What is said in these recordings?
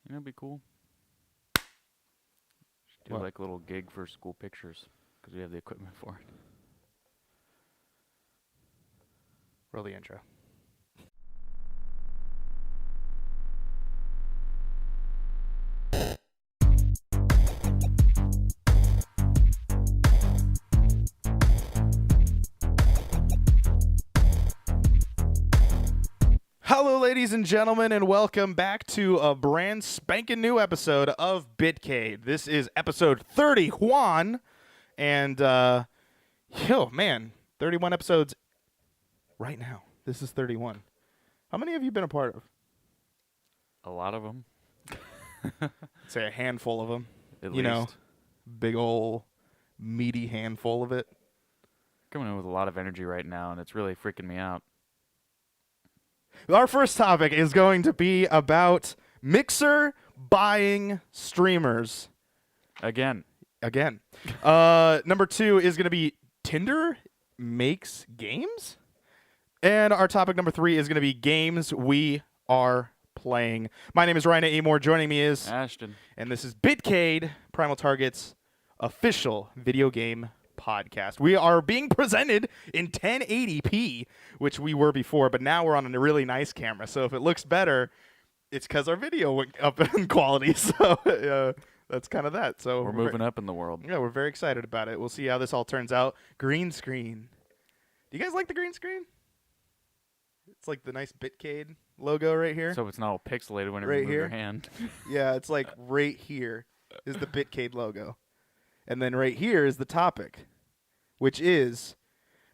You know, it'd be cool. Do What? like a little gig for school pictures because we have the equipment for it. Roll the intro. Hello, ladies and gentlemen, and welcome back to a brand spanking new episode of Bitcade. This is episode 31, and, man, 31 episodes right now. This is 31. How many have you been a part of? A lot of them, I'd say a handful of them. at You least. know, big ol' meaty handful of it. Coming in with a lot of energy right now, and it's really freaking me out. Our first topic is going to be about Mixer buying streamers. Again. Number 2 is going to be Tinder makes games. And our topic number 3 is going to be games we are playing. My name is Ryan Amore. Joining me is Ashton. and this is Bitcade, Primal Target's official video game podcast. We are being presented in 1080p, which we were before, but now we're on a really nice camera. So if it looks better, it's because our video went up in quality. So that's kind of that. So We're moving up in the world. Yeah, we're very excited about it. We'll see how this all turns out. Green screen. Do you guys like the green screen? It's like the nice Bitcade logo right here. So it's not all pixelated whenever Right you move your here? hand. Yeah, it's like right here is the Bitcade logo. And then right here is the topic, which is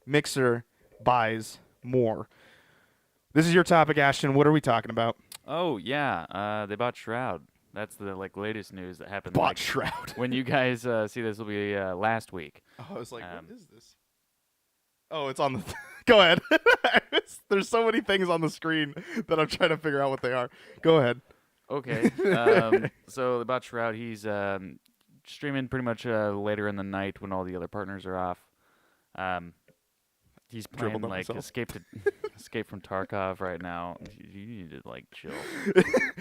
Mixer buys more. This is your topic, Ashton. What are we talking about? Oh, yeah. They bought Shroud. That's the latest news that happened. Bought Shroud. When you guys see this, will be last week. Oh, I was like, Um, what is this? Oh, it's on the... Go ahead. There's so many things on the screen that I'm trying to figure out what they are. Go ahead. Okay. So they bought Shroud. He's streaming pretty much later in the night when all the other partners are off. He's playing Dribbled on like myself. Escape from Tarkov right now. You need to like chill.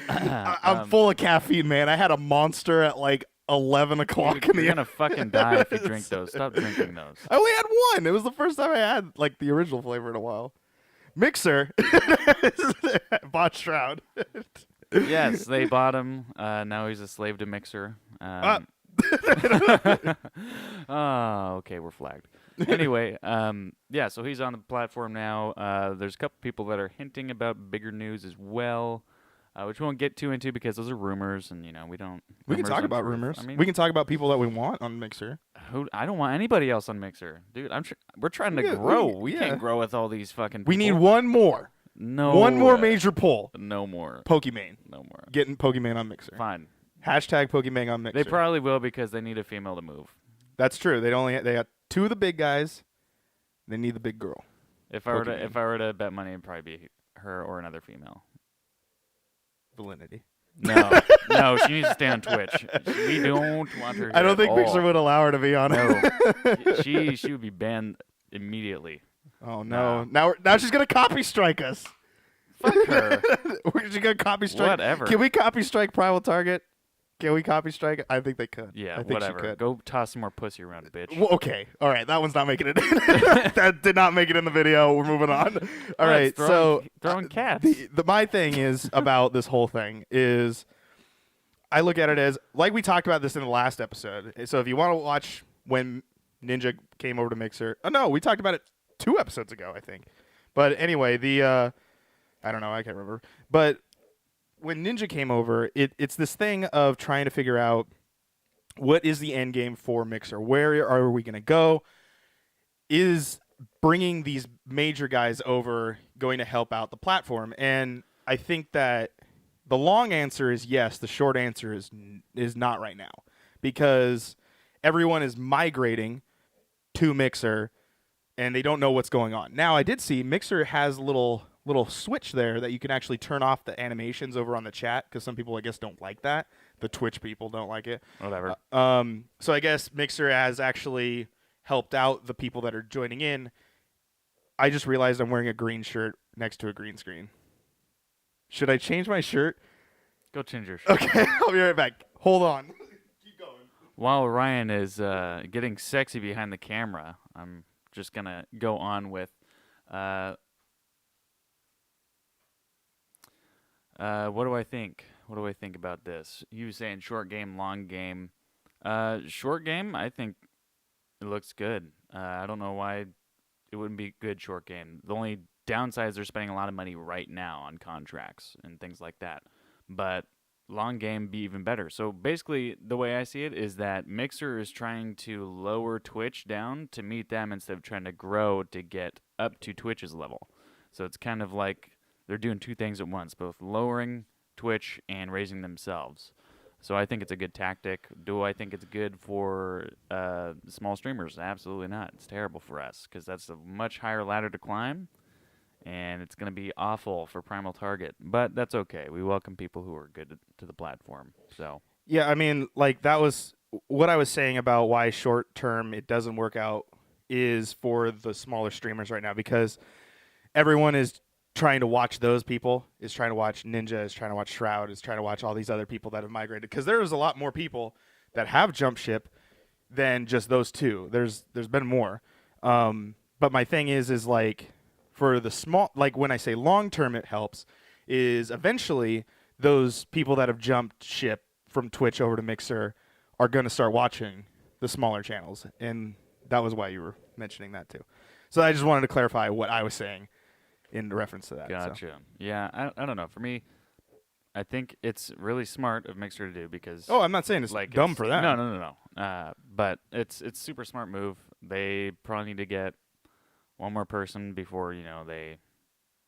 I'm full of caffeine, man. I had a monster at like 11 o'clock in the You're gonna fucking die if you drink those. Stop drinking those. I only had one. It was the first time I had like the original flavor in a while. Mixer bought Shroud. Yes, they bought him. Now he's a slave to Mixer. Oh, okay, we're flagged. Anyway, yeah, so he's on the platform now. There's a couple people that are hinting about bigger news as well, which we won't get too into because those are rumors, and we don't. We can rumors talk aren't about truth. rumors. I mean, We can talk about people that we want on Mixer. I don't want anybody else on Mixer, dude. We're trying to Yeah, grow. we- We yeah. can't grow with all these fucking. We need people. one more. No. One more major pull. No more. Pokimane. No more. Getting Pokimane on Mixer. Fine. Hashtag Pokimane on Mixer. They probably will because they need a female to move. That's true. They got two of the big guys. They need the big girl. If I Pokimane. were to bet money, it'd probably be her or another female. Validity. No, no, she needs to stay on Twitch. We don't want her. I don't at think all. Mixer would allow her to be on it. No, she would be banned immediately. Oh no! Now she's gonna copy strike us. Fuck her. She's gonna copy strike. Whatever. Can we copy strike Primal Target? Can we copy strike? I think they could. Yeah, I think whatever. She could. Go toss some more pussy around, bitch. Well, okay. All right. That one's not making it. That did not make it in the video. We're moving on. All right. So throwing cats. my thing is about this whole thing is I look at it as like we talked about this in the last episode. So if you want to watch when Ninja came over to Mixer, no, we talked about it 2 episodes ago, I think. But anyway, I don't know, I can't remember. But when Ninja came over, it's this thing of trying to figure out what is the end game for Mixer? Where are we going to go? Is bringing these major guys over going to help out the platform? And I think that the long answer is yes. The short answer is not right now because everyone is migrating to Mixer and they don't know what's going on. Now, I did see Mixer has a little switch there that you can actually turn off the animations over on the chat because some people, I guess, don't like that. The Twitch people don't like it. Whatever. So I guess Mixer has actually helped out the people that are joining in. I just realized I'm wearing a green shirt next to a green screen. Should I change my shirt? Go change your shirt. Okay, I'll be right back. Hold on. Keep going. While Ryan is getting sexy behind the camera, I'm just gonna go on with. Uh, what do I think? What do I think about this? You saying short game, long game. Short game, I think it looks good. I don't know why it wouldn't be good short game. The only downside is they're spending a lot of money right now on contracts and things like that. But long game be even better. So basically, the way I see it is that Mixer is trying to lower Twitch down to meet them instead of trying to grow to get up to Twitch's level. So it's kind of like they're doing two things at once, both lowering Twitch and raising themselves. So I think it's a good tactic. Do I think it's good for small streamers? Absolutely not. It's terrible for us because that's a much higher ladder to climb, and it's going to be awful for Primal Target. But that's okay. We welcome people who are good to the platform. So Yeah, I mean, like that was what I was saying about why short term it doesn't work out is for the smaller streamers right now because everyone is trying to watch those people, is trying to watch Ninja, is trying to watch Shroud, is trying to watch all these other people that have migrated because there's a lot more people that have jumped ship than just those two. There's been more. But my thing is like for the small, like when I say long term it helps is eventually those people that have jumped ship from Twitch over to Mixer are going to start watching the smaller channels. And that was why you were mentioning that too. So I just wanted to clarify what I was saying in reference to that. gotcha. So. Yeah, I don't know. For me, I think it's really smart of Mixer to do because Oh, I'm not saying it's like dumb for them. No. But it's super smart move. They probably need to get one more person before they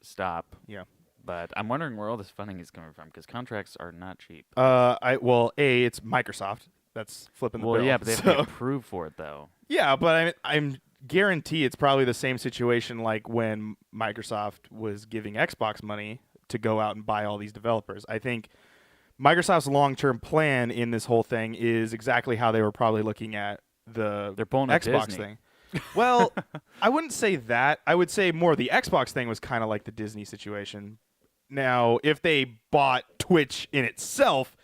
stop. Yeah. But I'm wondering where all this funding is coming from because contracts are not cheap. It's Microsoft that's flipping the bill. Well, yeah, but they have to get approved for it though. Yeah, but I'm guarantee it's probably the same situation like when Microsoft was giving Xbox money to go out and buy all these developers. I think Microsoft's long-term plan in this whole thing is exactly how they were probably looking at the They're pulling Xbox Disney. thing. Well, I wouldn't say that. I would say more the Xbox thing was kind of like the Disney situation. Now, if they bought Twitch in itself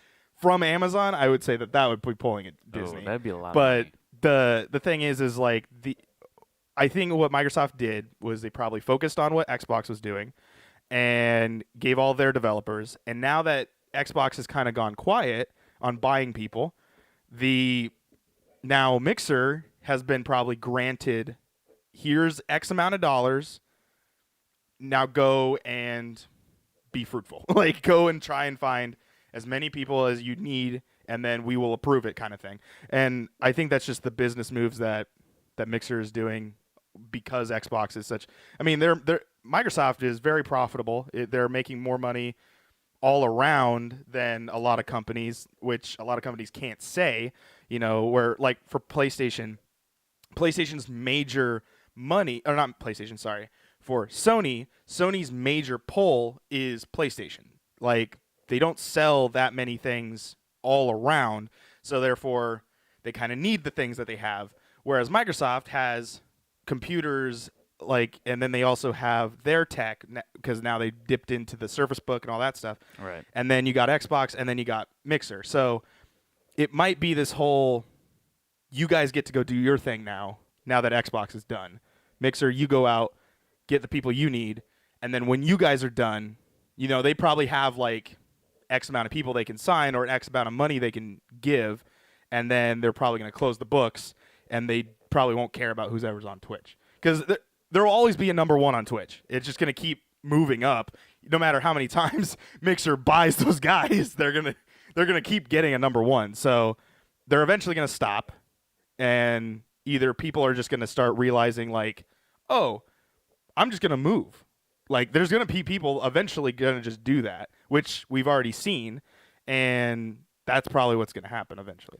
from Amazon, I would say that would be pulling it Disney. Oh, that'd be a lot. But of money. the thing is like I think what Microsoft did was they probably focused on what Xbox was doing and gave all their developers. And now that Xbox has kind of gone quiet on buying people, now Mixer has been probably granted, here's X amount of dollars. Now go and be fruitful. Like go and try and find as many people as you need, and then we will approve it kind of thing. And I think that's just the business moves that Mixer is doing because Xbox is such. I mean, Microsoft is very profitable. They're making more money all around than a lot of companies, which a lot of companies can't say. Where like for PlayStation's major money, or not PlayStation, sorry, for Sony's major pull is PlayStation. Like they don't sell that many things all around, so therefore they kind of need the things that they have. Whereas Microsoft has computers, and then they also have their tech because now they dipped into the Surface Book and all that stuff. Right. And then you got Xbox, and then you got Mixer. So it might be this whole, you guys get to go do your thing now that Xbox is done. Mixer, you go out, get the people you need, and then when you guys are done, they probably have like X amount of people they can sign or an X amount of money they can give, and then they're probably going to close the books, and they probably won't care about who's ever's on Twitch. Because there will always be a number one on Twitch. It's just going to keep moving up. No matter how many times Mixer buys those guys, they're gonna keep getting a number one. So they're eventually going to stop, and either people are just going to start realizing like, oh, I'm just going to move. Like there's going to be people eventually going to just do that, which we've already seen, and that's probably what's going to happen eventually.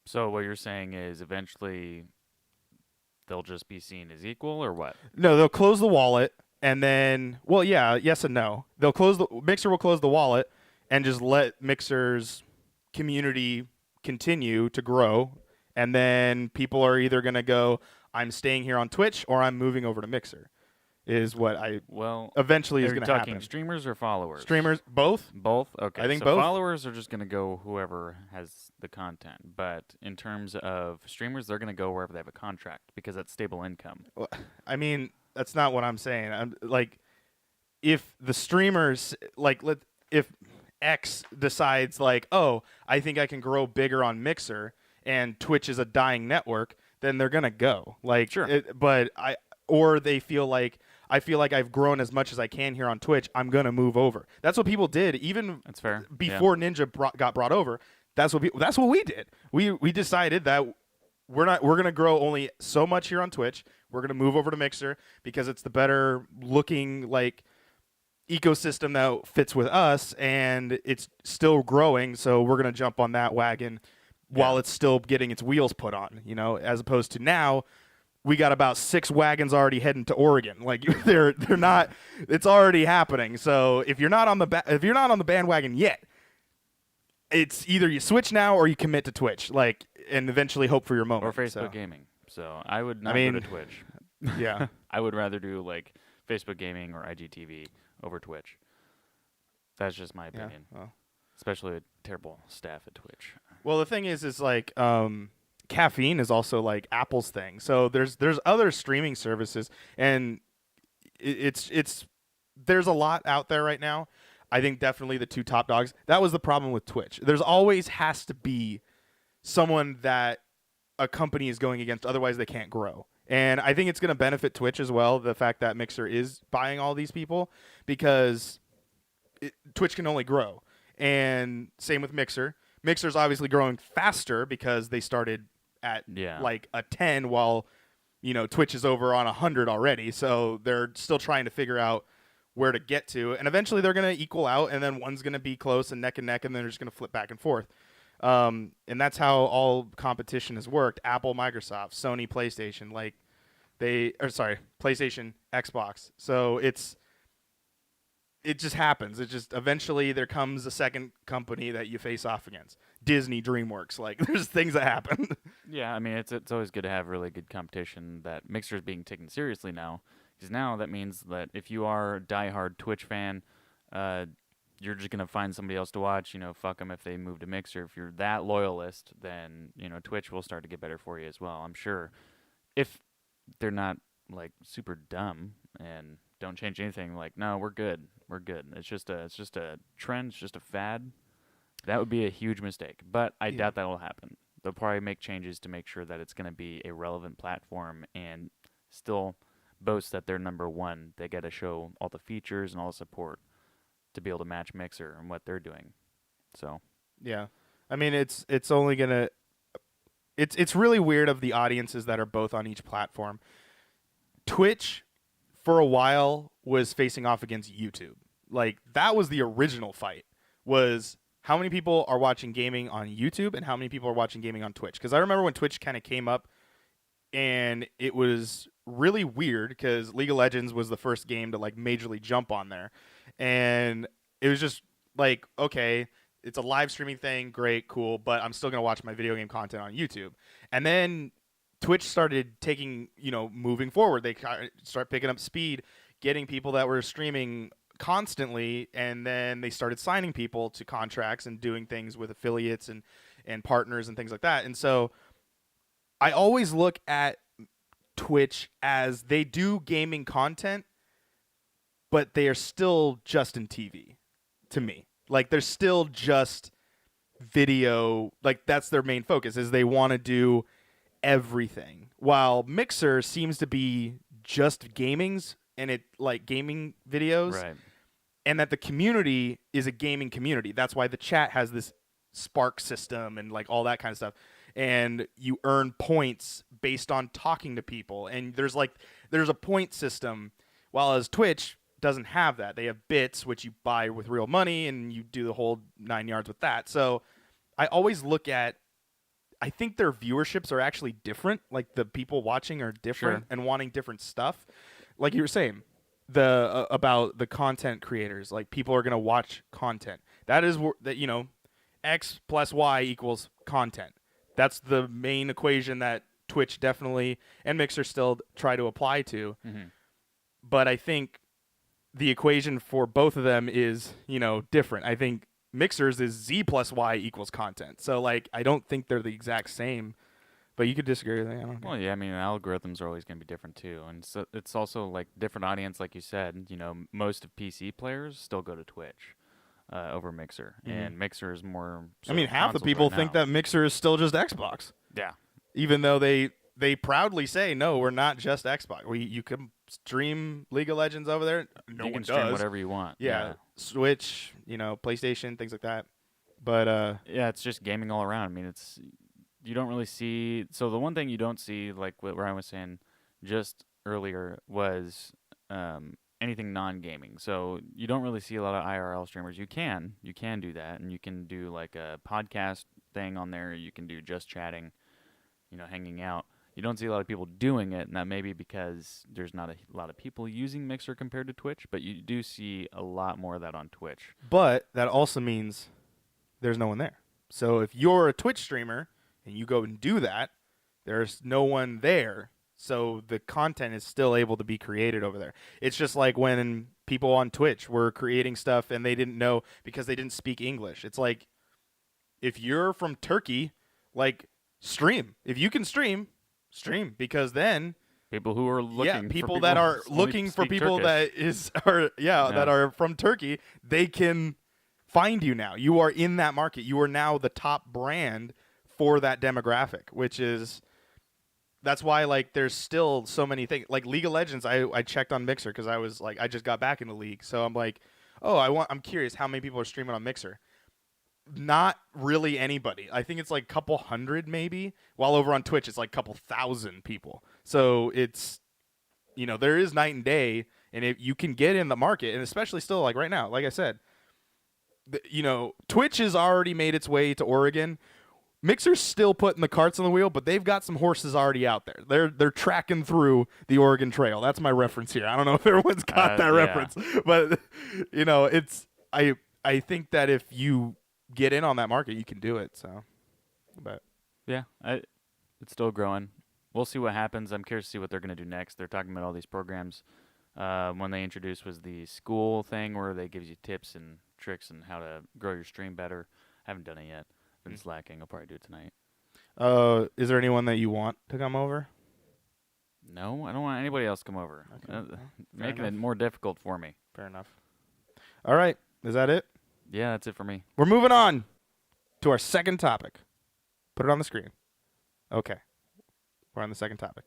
So what you're saying is eventually they'll just be seen as equal, or what? No, they'll close the wallet, and then, well, yeah, yes and no. Mixer will close the wallet and just let Mixer's community continue to grow, and then people are either going to go, I'm staying here on Twitch, or I'm moving over to Mixer. is what I Well, eventually is are you going to talking happen. streamers or followers? Streamers, both. Both? Okay. I think so both. followers are just going to go whoever has the content. But in terms of streamers, they're going to go wherever they have a contract because that's stable income. Well, I mean, that's not what I'm saying. I'm like, if the streamers if X decides like, oh, I think I can grow bigger on Mixer and Twitch is a dying network, then they're gonna go. Like, Sure. or they feel like I feel like I've grown as much as I can here on Twitch. I'm gonna move over. That's what people did even That's fair. before Ninja got brought over. That's what we did. We decided that we're gonna grow only so much here on Twitch. We're gonna move over to Mixer because it's the better looking like ecosystem that fits with us, and it's still growing. So we're gonna jump on that wagon while it's still getting its wheels put on. As opposed to now, we got about 6 wagons already heading to Oregon. Like they're not. It's already happening. So if you're not on the bandwagon yet, it's either you switch now or you commit to Twitch. Like, and eventually hope for your moment. Or Facebook gaming. So I would not mean, go to Twitch. Yeah. I would rather do like Facebook gaming or IGTV over Twitch. That's just my opinion. Well. Especially with terrible staff at Twitch. Well, the thing is like caffeine is also like Apple's thing. So there's other streaming services, and it's there's a lot out there right now. I think definitely the 2 top dogs. That was the problem with Twitch. There's always has to be someone that a company is going against, otherwise they can't grow. And I think it's going to benefit Twitch as well, the fact that Mixer is buying all these people, because Twitch can only grow. And same with Mixer. Mixer's obviously growing faster because they started at like a 10 while Twitch is over on 100 already. So they're still trying to figure out where to get to, and eventually they're going to equal out, and then one's going to be close and neck, and then they're just going to flip back and forth. And that's how all competition has worked. Apple, Microsoft, Sony, PlayStation, PlayStation, Xbox. So it just happens. It just eventually there comes a second company that you face off against. Disney, DreamWorks, like there's things that happen. Yeah, I mean it's always good to have really good competition. That Mixer is being taken seriously now, because now that means that if you are a diehard Twitch fan, you're just gonna find somebody else to watch. Fuck them if they move to Mixer. If you're that loyalist, then Twitch will start to get better for you as well. I'm sure, if they're not like super dumb and don't change anything. Like, no, we're good. It's just a trend. It's just a fad. That would be a huge mistake. But I doubt that will happen. They'll probably make changes to make sure that it's going to be a relevant platform and still boast that they're number one. They got to show all the features and all the support to be able to match Mixer and what they're doing. So yeah, I mean it's only gonna. It's really weird of the audiences that are both on each platform. Twitch, for a while, was facing off against YouTube. Like, that was the original fight, was how many people are watching gaming on YouTube and how many people are watching gaming on Twitch. Because I remember when Twitch kind of came up, and it was really weird because League of Legends was the first game to, like, majorly jump on there. And it was just like, okay, it's a live streaming thing, great, cool, but I'm still going to watch my video game content on YouTube. And then Twitch started moving forward. They start picking up speed, getting people that were streaming constantly, and then they started signing people to contracts and doing things with affiliates and partners and things like that. And so I always look at Twitch as they do gaming content, but they are still just in TV to me. Like, they're still just video. Like, that's their main focus, is they want to do everything. While Mixer seems to be just gamings and it like gaming videos. right. And that the community is a gaming community. That's why the chat has this Spark system and like all that kind of stuff. And you earn points based on talking to people. And there's a point system, while as Twitch doesn't have that. They have bits, which you buy with real money, and you do the whole 9 yards with that. So I always look at, I think their viewerships are actually different. Like, the people watching are different and wanting different stuff. Like you were saying, about the content creators. Like, people are going to watch content. That is that, X plus Y equals content. That's the main equation that Twitch definitely and Mixer still try to apply to. Mm-hmm. but I think the equation for both of them is, different. I think Mixer's is Z plus Y equals content. So, like, I don't think they're the exact same, but you could disagree with me. I don't care. Well, yeah, I mean, algorithms are always going to be different too, and so it's also like different audience, like you said. Most of PC players still go to Twitch over Mixer, and Mixer is more. I mean, half the people think that Mixer is still just Xbox. Yeah, even though they proudly say, no, we're not just Xbox. You can stream League of Legends over there. No you one can stream does. whatever you want. Yeah. Switch, PlayStation, things like that. But yeah, it's just gaming all around. I mean, you don't really see. So the one thing you don't see, like what Ryan was saying just earlier, was anything non-gaming. So you don't really see a lot of IRL streamers. You can do that, and you can do like a podcast thing on there. You can do just chatting, hanging out. You don't see a lot of people doing it, and that may be because there's not a lot of people using Mixer compared to Twitch, but you do see a lot more of that on Twitch. But that also means there's no one there. So if you're a Twitch streamer and you go and do that, there's no one there. So the content is still able to be created over there. It's just like when people on Twitch were creating stuff and they didn't know because they didn't speak English. It's like if you're from Turkey, like stream. If you can stream because then people who are looking people that are looking for people Turkish. that are from Turkey, they can find you now. You are in that market. You are now the top brand for that demographic, that's why, like, there's still so many things. Like League of Legends, I checked on Mixer because I was like, I just got back into League, so I'm like, I'm curious how many people are streaming on Mixer. Not really anybody. I think it's like a couple hundred maybe. While over on Twitch, it's like a couple thousand people. So it's, there is night and day, and if you can get in the market, and especially still like right now, like I said, Twitch has already made its way to Oregon. Mixer's still putting the carts on the wheel, but they've got some horses already out there. They're tracking through the Oregon Trail. That's my reference here. I don't know if everyone's got that reference, but I think that if you get in on that market, you can do it. So, but yeah, it's still growing. We'll see what happens. I'm curious to see what they're going to do next. They're talking about all these programs. One they introduced was the school thing where they give you tips and tricks and how to grow your stream better. I haven't done it yet. Been slacking. I'll probably do it tonight. Is there anyone that you want to come over? No, I don't want anybody else to come over. Okay. Making it more difficult for me. Fair enough. All right. Is that it? Yeah, that's it for me. We're moving on to our second topic. Put it on the screen. Okay. We're on the second topic,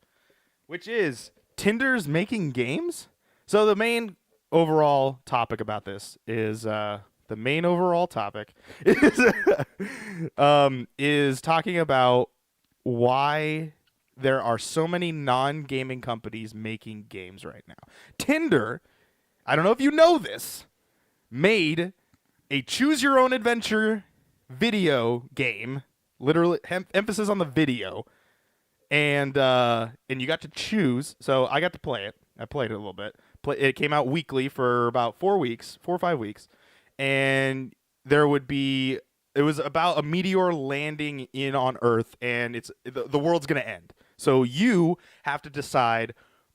which is Tinder's making games. So the main overall topic about this is is talking about why there are so many non-gaming companies making games right now. Tinder, I don't know if you know this, made a choose-your-own-adventure video game, literally emphasis on the video, and you got to choose. So I got to play it. I played it a little bit. It came out weekly for about 4 or 5 weeks. And it was about a meteor landing in on Earth, and the world's going to end. So you have to decide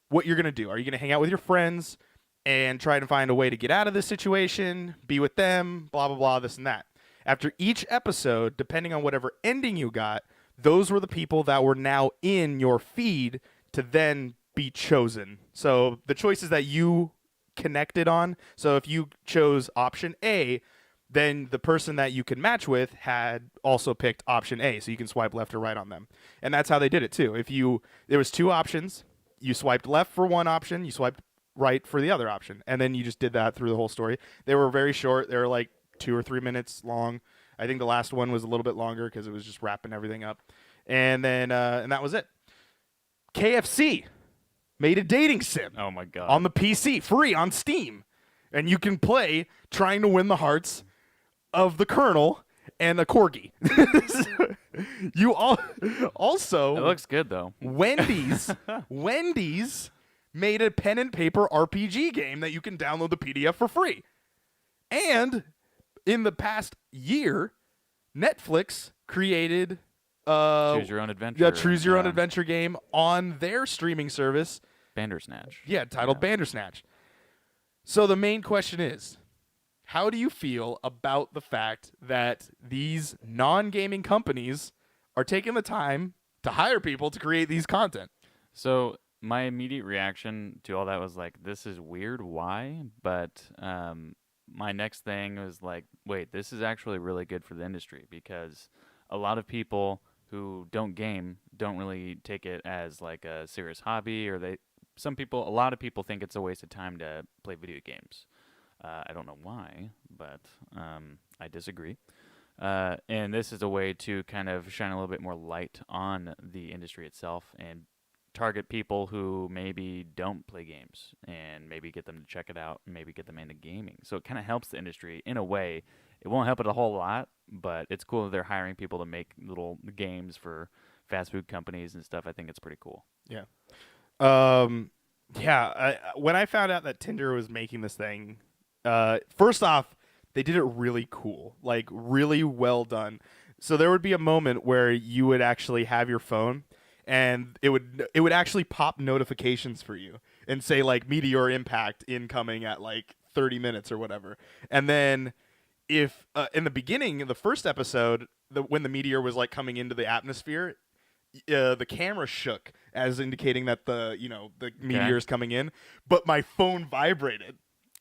what you're going to do. Are you going to hang out with your friends and try to find a way to get out of this situation, be with them, blah, blah, blah, this and that. After each episode, depending on whatever ending you got, those were the people that were now in your feed to then be chosen. So the choices that you connected on. So if you chose option A, then the person that you can match with had also picked option A, so you can swipe left or right on them. And that's how they did it too. There was 2 options, you swiped left for one option, you swiped right for the other option, and then you just did that through the whole story. They were very short. They were like 2 or 3 minutes long. I think the last one was a little bit longer because it was just wrapping everything up. And then and that was it. KFC made a dating sim. Oh my god! On the PC, free on Steam, and you can play trying to win the hearts of the Colonel and a corgi. You also. It looks good though. Wendy's made a pen and paper RPG game that you can download the PDF for free. And in the past year, Netflix created Choose Your Own Adventure. Choose Your Own Adventure game on their streaming service Bandersnatch. Yeah, titled Bandersnatch. So the main question is, how do you feel about the fact that these non-gaming companies are taking the time to hire people to create these content? So my immediate reaction to all that was like, this is weird. Why? But my next thing was like, wait, this is actually really good for the industry because a lot of people who don't game don't really take it as like a serious hobby, or a lot of people think it's a waste of time to play video games. I don't know why, but I disagree. And this is a way to kind of shine a little bit more light on the industry itself and target people who maybe don't play games and maybe get them to check it out and maybe get them into gaming. So it kind of helps the industry in a way. It won't help it a whole lot, but it's cool that they're hiring people to make little games for fast food companies and stuff. I think it's pretty cool. Yeah. When I found out that Tinder was making this thing, first off, they did it really cool, like really well done. So there would be a moment where you would actually have your phone and it would actually pop notifications for you and say like meteor impact incoming at like 30 minutes or whatever. And then if in the beginning, in the first episode, when the meteor was like coming into the atmosphere, the camera shook as indicating that the meteor is coming in, but my phone vibrated.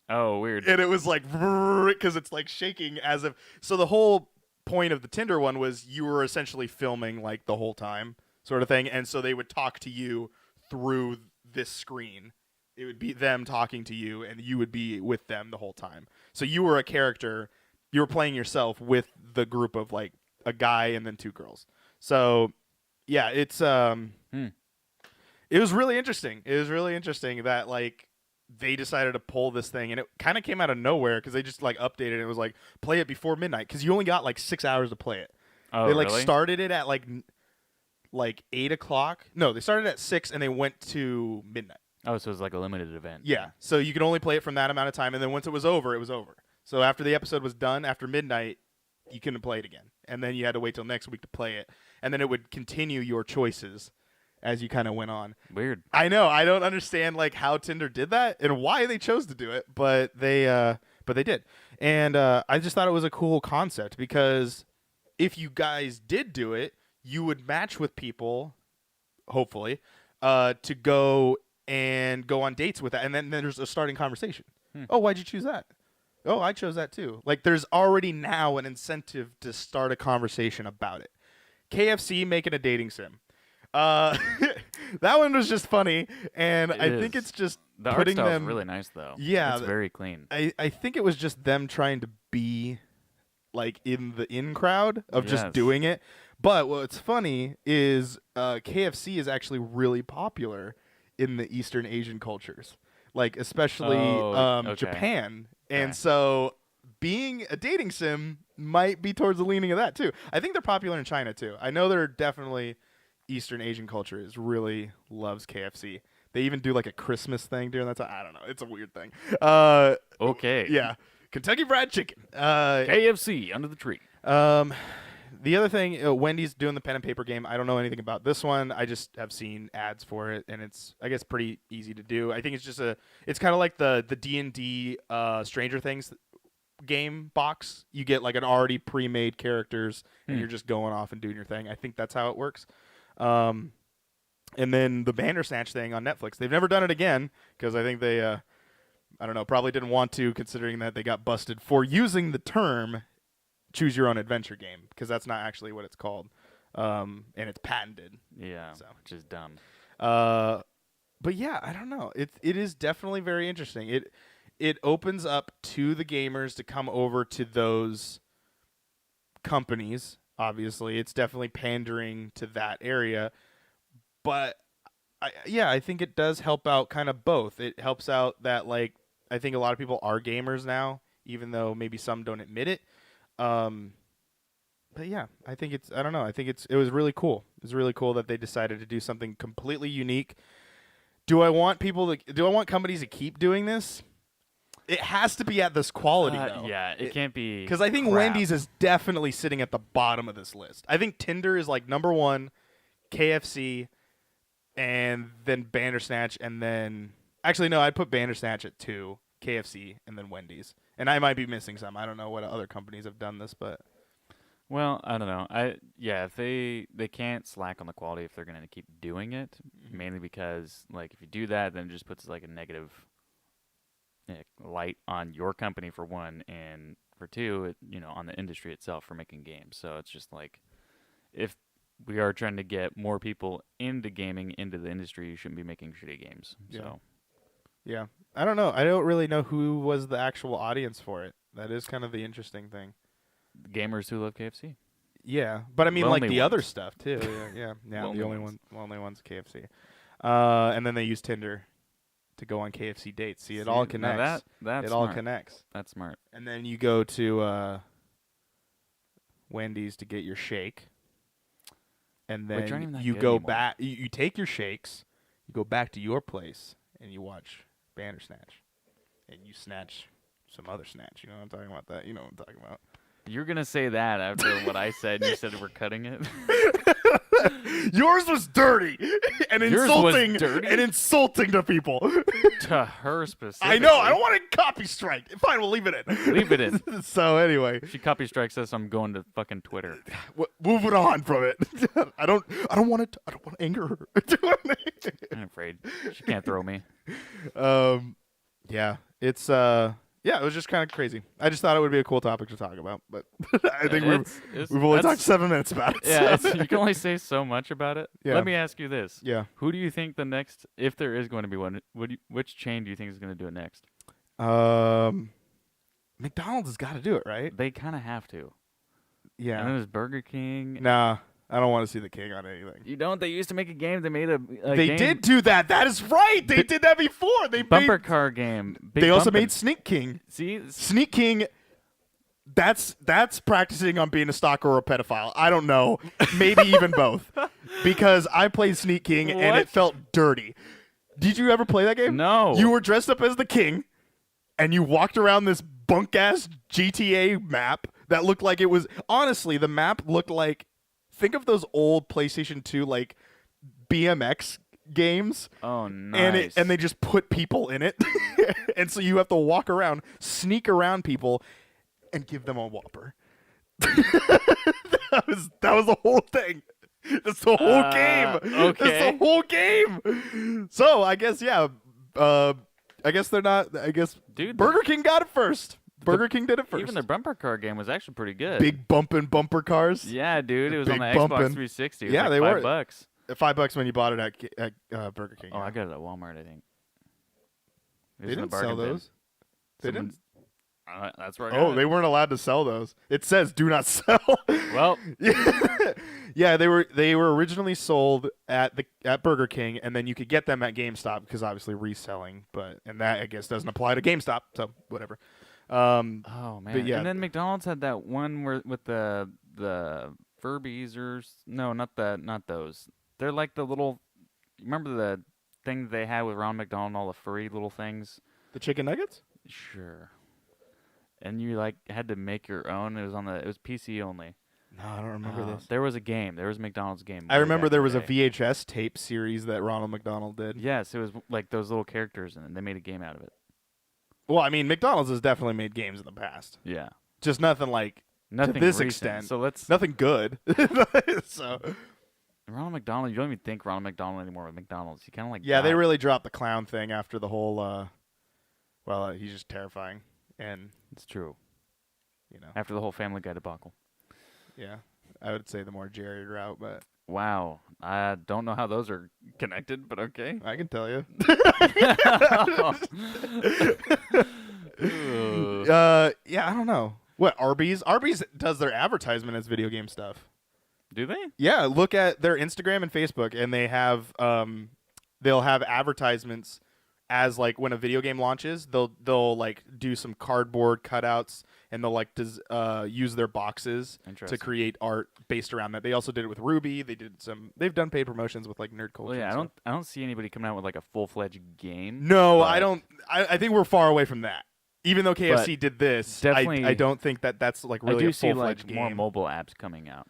Oh, weird. And it was like, because it's like shaking as if. So the whole point of the Tinder one was you were essentially filming like the whole time, sort of thing. And so they would talk to you through this screen. It would be them talking to you, and you would be with them the whole time. So you were a character. You were playing yourself with the group of like a guy and then two girls. So yeah, it's it was really interesting. It was really interesting that like they decided to pull this thing, and it kind of came out of nowhere because they just like updated it. It was like play it before midnight because you only got like 6 hours to play it. Oh, they like really? started it at like 8 o'clock. No, they started at 6 and they went to midnight. Oh, so it was like a limited event. Yeah, so you could only play it from that amount of time, and then once it was over, it was over. So after the episode was done, after midnight, you couldn't play it again, and then you had to wait till next week to play it, and then it would continue your choices as you kind of went on. Weird. I know. I don't understand like how Tinder did that and why they chose to do it, but they did. And I just thought it was a cool concept because if you guys did do it, you would match with people, hopefully, to go on dates with that, and then there's a starting conversation. Oh, why'd you choose that? Oh, I chose that too. Like there's already now an incentive to start a conversation about it. KFC making a dating sim. That one was just funny, and I think it's just the putting art style's them really nice though. Yeah, it's very clean. I think it was just them trying to be like in the in crowd of just doing it. But what's funny is KFC is actually really popular in the Eastern Asian cultures, like especially Japan, and so being a dating sim might be towards the leaning of that too. I think they're popular in China too. I know they're definitely. Eastern Asian culture really loves KFC. They even do like a Christmas thing during that time. I don't know. It's a weird thing. Okay. Yeah. Kentucky Fried Chicken. KFC under the tree. The other thing, Wendy's doing the pen and paper game. I don't know anything about this one. I just have seen ads for it, and it's, I guess, pretty easy to do. I think it's just it's kind of like the D&D Stranger Things game box. You get like an already pre-made characters, and you're just going off and doing your thing. I think that's how it works. And then the Bandersnatch thing on Netflix. They've never done it again because I think they, I don't know, probably didn't want to, considering that they got busted for using the term choose your own adventure game, because that's not actually what it's called. And it's patented. Yeah, which is dumb. But yeah, I don't know. It is definitely very interesting. It opens up to the gamers to come over to those companies. Obviously, it's definitely pandering to that area, but I think it does help out kind of both. It helps out that like I think a lot of people are gamers now, even though maybe some don't admit it. But yeah, I think I don't know. I think it was really cool. It was really cool that they decided to do something completely unique. Do I want companies to keep doing this? It has to be at this quality, though. Yeah, it can't be. Because I think Wendy's is definitely sitting at the bottom of this list. I think Tinder is like number one, KFC, and then Bandersnatch, and then actually no, I'd put Bandersnatch at 2, KFC, and then Wendy's. And I might be missing some. I don't know what other companies have done this, but Well, I don't know. If they can't slack on the quality if they're going to keep doing it, mainly because like if you do that, then it just puts like a negative light on your company for one, and for two, on the industry itself for making games. So it's just like if we are trying to get more people into gaming, into the industry, you shouldn't be making shitty games. Yeah. So yeah, I don't know. I don't really know who was the actual audience for it. That is kind of the interesting thing. gamers who love KFC. Yeah, but I mean, Lonely like the ones. other stuff too. Yeah. Lonely The only ones. only one's KFC. And then they use Tinder to go on KFC dates. See, it all connects. That's it all smart. connects. That's smart. And then you go to Wendy's to get your shake, and Which aren't then even that you good go anymore. back. You take your shakes, you go back to your place, and you watch Bandersnatch, and you snatch some other snatch. You know what I'm talking about? That you know what I'm talking about. You're gonna say that after what I said. And you said we're cutting it. Yours was dirty and Yours was insulting dirty? and insulting to people. To her specifically. I know. I don't want to copy strike. Fine, we'll leave it in. Leave it in. So anyway, If she copy strikes us, I'm going to fucking Twitter. moving on from it. I don't want to anger her. I'm afraid she can't throw me. Yeah, it's yeah, it was just kind of crazy. I just thought it would be a cool topic to talk about, but I think we've only talked 7 minutes about it. Yeah, so. you can only say so much about it. Yeah. Let me ask you this: Yeah. who do you think the next, if there is going to be one, which chain do you think is going to do it next? McDonald's has got to do it, right? They kind of have to. And then Yeah. there's Burger King. Nah, I don't want to see the king on anything. You don't? They used to make a game. They made a They game, did do that. That is right. They did that before. They bumper made, car game. Big They also Bumpin'. made Sneak King. See, Sneak King. That's practicing on being a stalker or a pedophile. I don't know. Maybe even both. Because I played Sneak King and What? it felt dirty. Did you ever play that game? No. You were dressed up as the king and you walked around this bunk ass GTA map that looked like it was honestly the map looked like think of those old PlayStation 2 like BMX games. Oh, nice. And they just put people in it. And so you have to walk around, sneak around people, and give them a Whopper. that was the whole thing. That's the whole game. Okay. That's the whole game. So I guess I guess they're not. I guess Dude, Burger King got it first. Burger King did it first. even their bumper car game was actually pretty good. Big bumping bumper cars. Yeah, dude. It was on the Big Xbox bumpin'. 360. It was Yeah, like they were. $5. $5 when you bought it at Burger King. Oh, I got it at Walmart, I think. It They was in the didn't sell bargain bin. those. They Someone- didn't. That's right. Oh, they weren't allowed to sell those. It says do not sell. Well, yeah, they were originally sold at Burger King, and then you could get them at GameStop because obviously reselling. And that I guess doesn't apply to GameStop, so whatever. oh man. But yeah. And then McDonald's had that one with the Furbies no, not those. They're like the little. Remember the thing they had with Ronald McDonald, all the furry little things. The chicken nuggets. Sure. And you like had to make your own. It was PC only. No, I don't remember this. There was a game. There was a McDonald's game. I way remember back there in was the a day. VHS tape series that Ronald McDonald did. Yes, it was like those little characters, and they made a game out of it. Well, I mean, McDonald's has definitely made games in the past. Yeah. Just nothing like Nothing to this recent. extent. So let's. Nothing good. So Ronald McDonald. You don't even think Ronald McDonald anymore with McDonald's. He kind of like. yeah, they died. really dropped the clown thing after the whole. He's just terrifying, and It's true. you know, After the whole Family Guy debacle. yeah, I would say the more Jared route, but Wow. I don't know how those are connected, but okay. I can tell you. Yeah, I don't know. What Arby's? Arby's does their advertisement as video game stuff. Do they? Yeah, look at their Instagram and Facebook, and they have they'll have advertisements as like when a video game launches, they'll like do some cardboard cutouts, and they'll like use their boxes to Interesting. create art based around that. They also did it with Ruby. They've done paid promotions with like Nerd Culture. Well, yeah, and stuff. I don't see anybody coming out with like a full-fledged game. No, but I don't. I think we're far away from that. Even though KFC did this, definitely- I don't think that's like I really do a see full-fledged like game. more mobile apps coming out.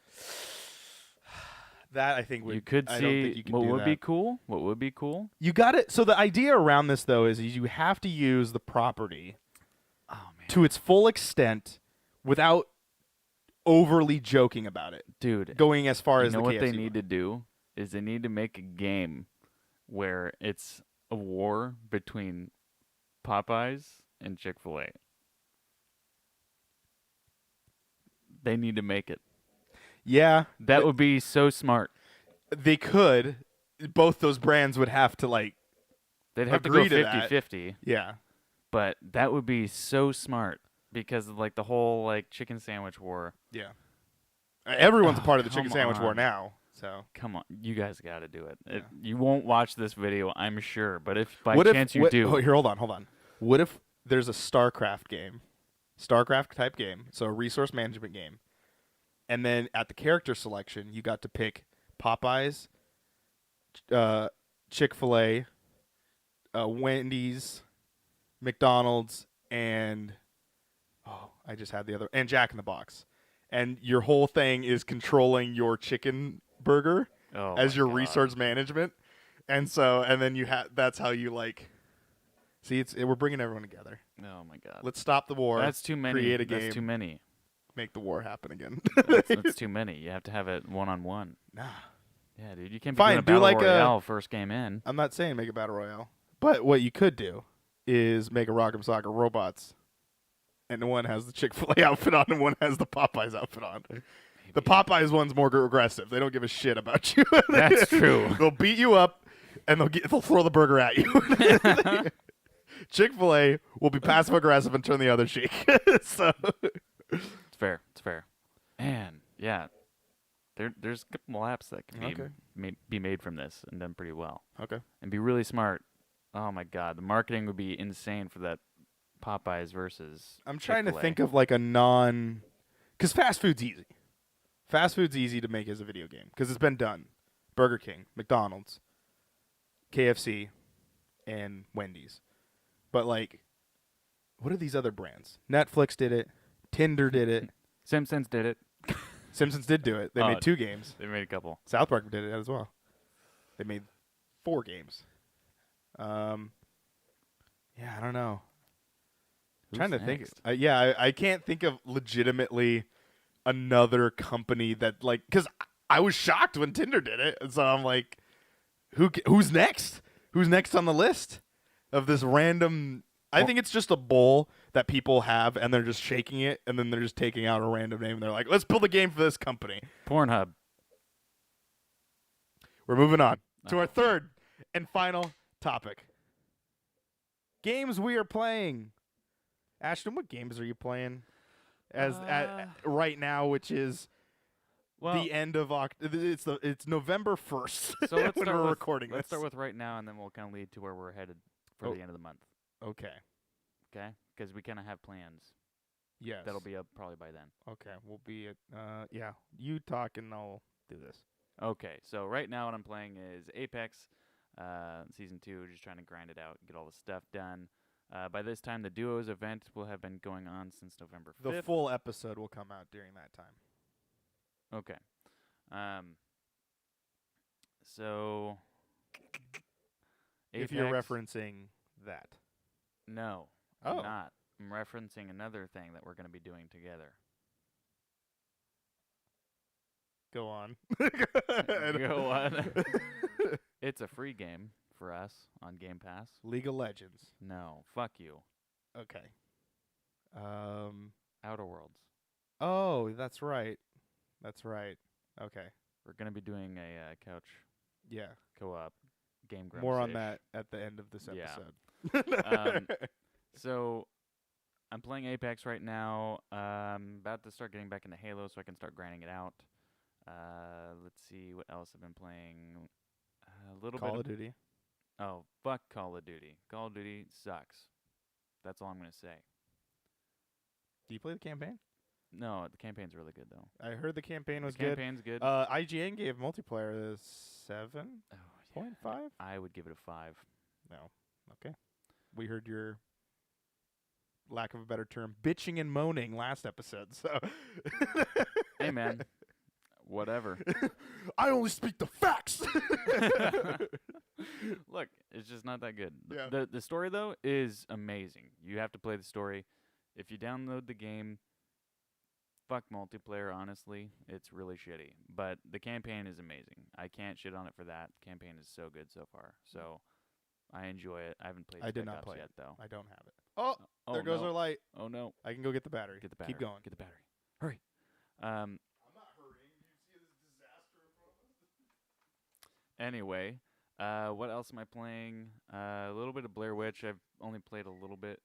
That I think would. You could I don't think see you can what do would that. be cool. What would be cool? You got it. So the idea around this though is you have to use the property Oh man, to its full extent without overly joking about it. dude. Going as far You as know the what KFC they need one. to do is they need to make a game where it's a war between Popeyes and Chick-fil-A. They need to make it. Yeah, That would be so smart. they could. Both those brands would have to like. They'd have Agree to to go that. 50-50, Yeah. but that would be so smart because of like the whole like chicken sandwich war. Yeah. Everyone's a Oh, part of the chicken come sandwich war on. now. So. Come on, you guys got to do it. Yeah. You won't watch this video, I'm sure, but if by What chance you do, Oh, here, hold on. What if there's a StarCraft game, StarCraft type game, so a resource management game, and then at the character selection, you got to pick Popeyes, Chick-fil-A, Wendy's, McDonald's, and I just had the other, and Jack in the Box, and your whole thing is controlling your chicken burger oh as my your God. resource management, and then you have that's how you like. See, we're bringing everyone together. Oh my God, Let's stop the war. that's too many. Create a game. That's too many. Make the war happen again. That's too many. You have to have it one-on-one. Nah, Yeah, dude, you can't be Fine, doing a do battle like a- royale first game in. I'm not saying make a battle royale, but what you could do is make a Rock'em Sock'em Robots, and one has the Chick-fil-A outfit on, and one has the Popeyes outfit on. The Popeyes one's more aggressive. They don't give a shit about you. That's true. They'll beat you up, and they'll throw the burger at you. Chick-fil-A will be passive aggressive and turn the other cheek. So It's fair. It's fair. Man, yeah. There's a couple apps that can Okay. be made from this and done pretty well okay. and be really smart. Oh my God, the marketing would be insane for that Popeyes versus. I'm trying to Chick-fil-A. think of like a because fast food's easy. Fast food's easy to make as a video game because it's been done. Burger King, McDonald's, KFC, and Wendy's. But like, what are these other brands? Netflix did it. Tinder did it. Simpsons did it. Simpsons did do it. They Oh, made 2 games. They made a couple. South Park did it as well. They made 4 games. Yeah, I don't know. Who's Trying to think. next? I can't think of legitimately another company that like because I was shocked when Tinder did it, and so I'm like, who's next? Who's next on the list of this random? I think it's just a bowl that people have, and they're just shaking it, and then they're just taking out a random name, and they're like, let's build a game for this company. Pornhub. We're moving on to Oh. our third and final topic. Games we are playing. Ashton, what games are you playing right now, which is Well, the end of it's November 1st so let's when start we're with, recording Let's this. start with right now, and then we'll kind of lead to where we're headed for Oh. the end of the month. Okay. Okay? Because we kind of have plans. Yes. That'll be up probably by then. Okay. We'll be at yeah. You talk and I'll do this. Okay, so right now what I'm playing is Apex Season 2, just trying to grind it out, get all the stuff done. By this time, the Duos event will have been going on since November 5th. The full episode will come out during that time. Okay. So If you're Apex- referencing that. No, Oh. I'm not. I'm referencing another thing that we're going to be doing together. Go on. Go on. It's a free game for us on Game Pass. League of Legends. No, fuck you. Okay. Outer Worlds. Oh, that's right. That's right. Okay. We're going to be doing a couch Yeah. co-op game grumps. More on that at the end of this Yeah. episode. So I'm playing Apex right now. About to start getting back into Halo so I can start grinding it out. Let's see what else I've been playing. A little Call bit. of Duty. Oh, fuck Call of Duty. Call of Duty sucks. That's all I'm going to say. Do you play the campaign? No, the campaign's really good, though. I heard the campaign was The good. campaign's good. IGN gave multiplayer a 7.5. Oh, yeah. I would give it a 5. No. Okay. We heard your, lack of a better term, bitching and moaning last episode. So. Hey, man. Whatever. I only speak the facts. Look, it's just not that good. Yeah. The story though is amazing. You have to play the story. If you download the game, fuck multiplayer, honestly. It's really shitty. But the campaign is amazing. I can't shit on it for that. The campaign is so good so far. So I enjoy it. I haven't played I did Spec not Ops play yet, it. though. I don't have it. Oh, Oh, there goes no. our light. Oh, no. I can go get the battery. Get the battery. Keep going. Get the battery. Hurry. I'm not hurrying. Do you see this disaster in front of us? Anyway, what else am I playing? A little bit of Blair Witch. I've only played a little bit.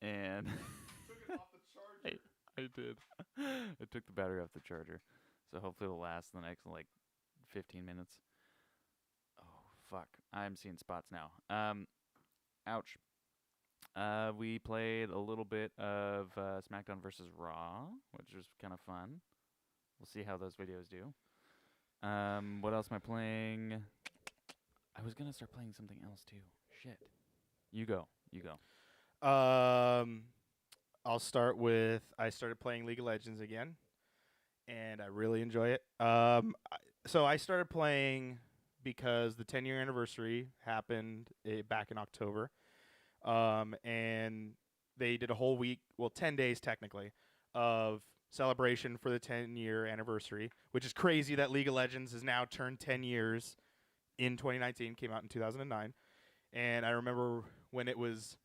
And Took it off the charger. I did. I took the battery off the charger. So hopefully it'll last the next, 15 minutes. Oh, fuck. I'm seeing spots now. Ouch. We played a little bit of SmackDown versus Raw, which was kind of fun. We'll see how those videos do. What else am I playing? I was gonna start playing something else too. Shit. You go. I'll start with I started playing League of Legends again, and I really enjoy it. So I started playing because the 10-year anniversary happened back in October, and they did a whole week, 10 days technically, of celebration for the 10-year anniversary, which is crazy that League of Legends has now turned 10 years in 2019, came out in 2009. And I remember when it was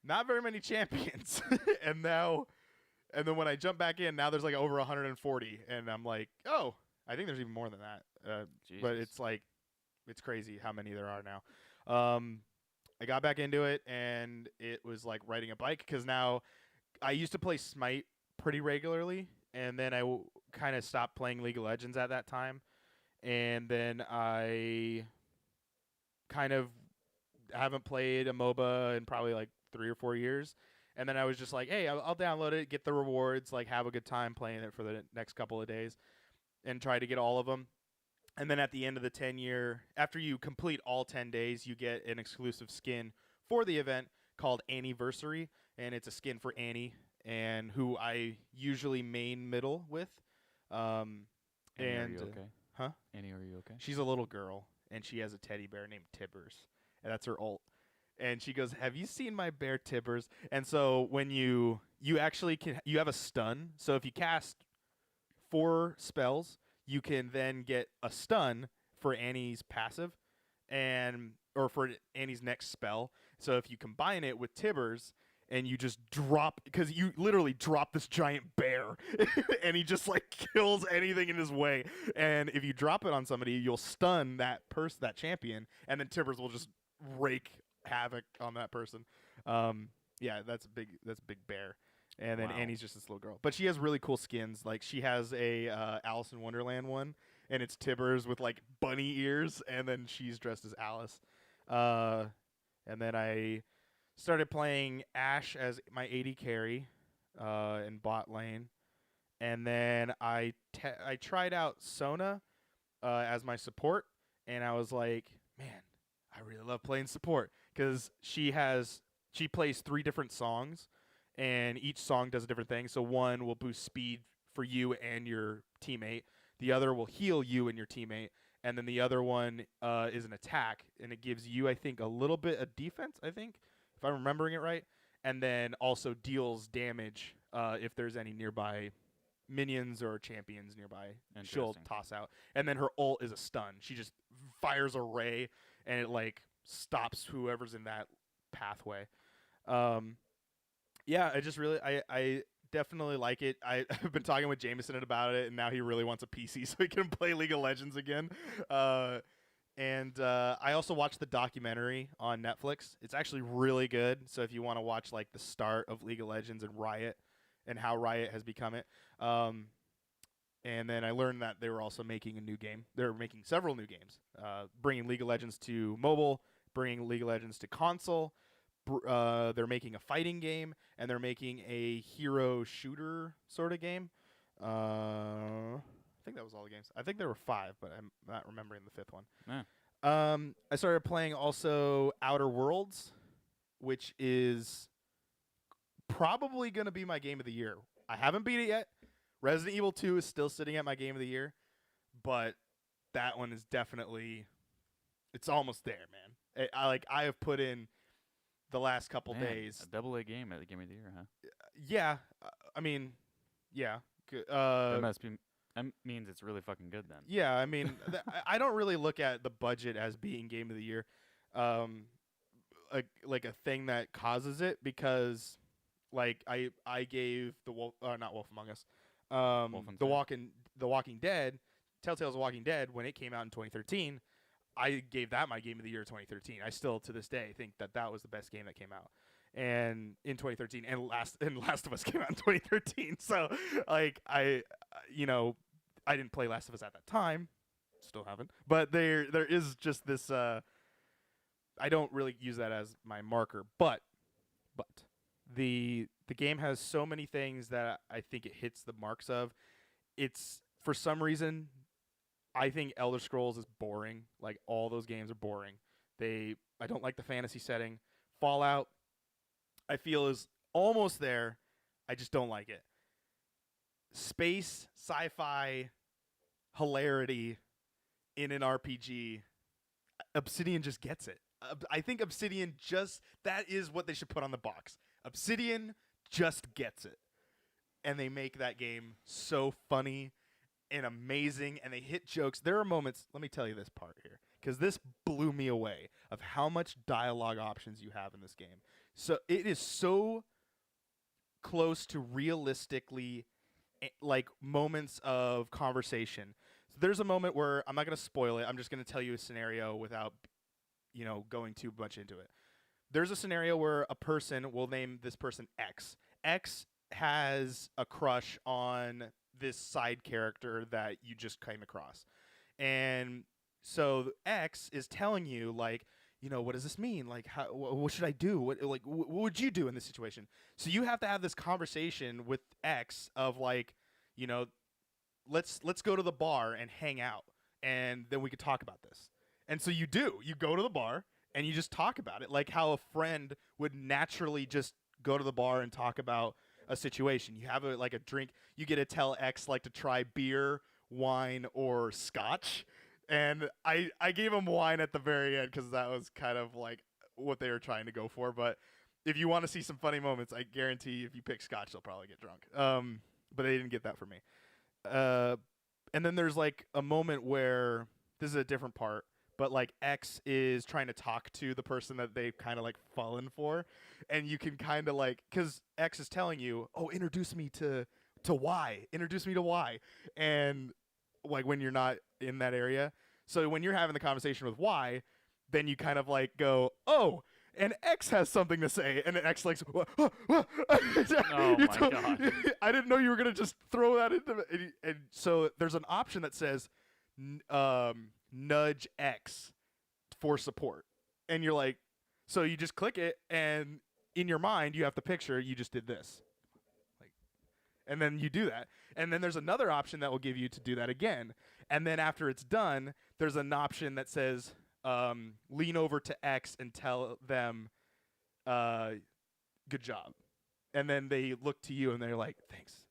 not very many champions. and then when I jump back in, now there's over 140. And I'm like, oh, I think there's even more than that. But it's crazy how many there are now. I got back into it, and it was like riding a bike, because now I used to play Smite pretty regularly, and then I kind of stopped playing League of Legends at that time. And then I kind of haven't played a MOBA in probably 3 or 4 years. And then I was just like, hey, I'll download it, get the rewards, have a good time playing it for the next couple of days, and try to get all of them. And then at the end of the 10-year, after you complete all 10 days, you get an exclusive skin for the event called Anniversary, and it's a skin for Annie, and who I usually main middle with. Annie, are you okay? Huh? Annie, are you okay? She's a little girl, and she has a teddy bear named Tibbers, and that's her ult. And she goes, have you seen my bear Tibbers? And so when you actually you have a stun. So if you cast 4 spells, you can then get a stun for Annie's passive, or for Annie's next spell. So if you combine it with Tibbers, and you just drop, because you literally drop this giant bear, and he just kills anything in his way. And if you drop it on somebody, you'll stun that champion, and then Tibbers will just wreak havoc on that person. Yeah, that's a big bear. And then Wow. Annie's just this little girl, but she has really cool skins. She has a Alice in Wonderland one, and it's Tibbers with bunny ears, and then she's dressed as Alice. And then I started playing Ashe as my AD carry in bot lane, and then I tried out Sona as my support, and I was like, man, I really love playing support, because she plays 3 different songs, and each song does a different thing. So one will boost speed for you and your teammate, the other will heal you and your teammate, and then the other one is an attack, and it gives you, I think, a little bit of defense, if I'm remembering it right, and then also deals damage if there's any nearby minions or champions nearby. She'll toss out. And then her ult is a stun. She just fires a ray, and it stops whoever's in that pathway. Yeah, I definitely like it. I've been talking with Jameson about it, and now he really wants a PC so he can play League of Legends again. And I also watched the documentary on Netflix. It's actually really good. So if you want to watch the start of League of Legends and Riot and how Riot has become it. And then I learned that they were also making a new game. They're making several new games, bringing League of Legends to mobile, bringing League of Legends to console. They're making a fighting game, and they're making a hero shooter sort of game. I think that was all the games. I think there were 5, but I'm not remembering the 5th one. Yeah. I started playing also Outer Worlds, which is probably going to be my game of the year. I haven't beat it yet. Resident Evil 2 is still sitting at my game of the year, but that one is definitely, it's almost there, man. I have put in the last couple Man, days. a double A game at the game of the year, huh? Yeah, I mean, yeah. That means it's really fucking good then. Yeah, I mean, I don't really look at the budget as being game of the year, um, like a thing that causes it, because like I gave the Wolf, not Wolf Among Us, the Walking Dead, Telltale's Walking Dead, when it came out in 2013. I gave that my game of the year 2013. I still to this day think that was the best game that came out, and in 2013, and Last of Us came out in 2013. So like I didn't play Last of Us at that time, still haven't, but there is just this. I don't really use that as my marker, but the game has so many things that I think it hits the marks of. It's, for some reason, I think Elder Scrolls is boring. Like, all those games are boring. I don't like the fantasy setting. Fallout, I feel, is almost there. I just don't like it. Space, sci-fi, hilarity in an RPG, Obsidian just gets it. I think Obsidian that is what they should put on the box. Obsidian just gets it. And they make that game so funny and amazing, and they hit jokes. There are moments, let me tell you this part here, because this blew me away, of how much dialogue options you have in this game. So it is so close to realistically, like, moments of conversation. So there's a moment where, I'm not going to spoil it, I'm just going to tell you a scenario without going too much into it. There's a scenario where a person, will name this person X. X has a crush on this side character that you just came across. And so X is telling you, like, what does this mean? Like, what should I do? What would you do in this situation? So you have to have this conversation with X of, like, let's go to the bar and hang out, and then we could talk about this. And so you go to the bar and you just talk about it, like how a friend would naturally just go to the bar and talk about a situation. You have a drink. You get to tell X, like, to try beer, wine, or scotch. And I gave him wine at the very end because that was kind of like what they were trying to go for. But if you want to see some funny moments, I guarantee if you pick scotch, they'll probably get drunk. But they didn't get that from me. And then there's, like, a moment where, this is a different part, but, like, X is trying to talk to the person that they've kind of, like, fallen for, and you can kind of, like, because X is telling you, oh, introduce me to Y, and, like, when you're not in that area. So when you're having the conversation with Y, then you kind of, like, go, oh, and X has something to say, and then X, like, Oh my God. I didn't know you were gonna just throw that into it. And so there's an option that says, nudge X for support, and you're like, so you just click it, and in your mind you have to picture you just did this, like, and then you do that, and then there's another option that will give you to do that again, and then after it's done, there's an option that says, lean over to X and tell them, good job. And then they look to you and they're like,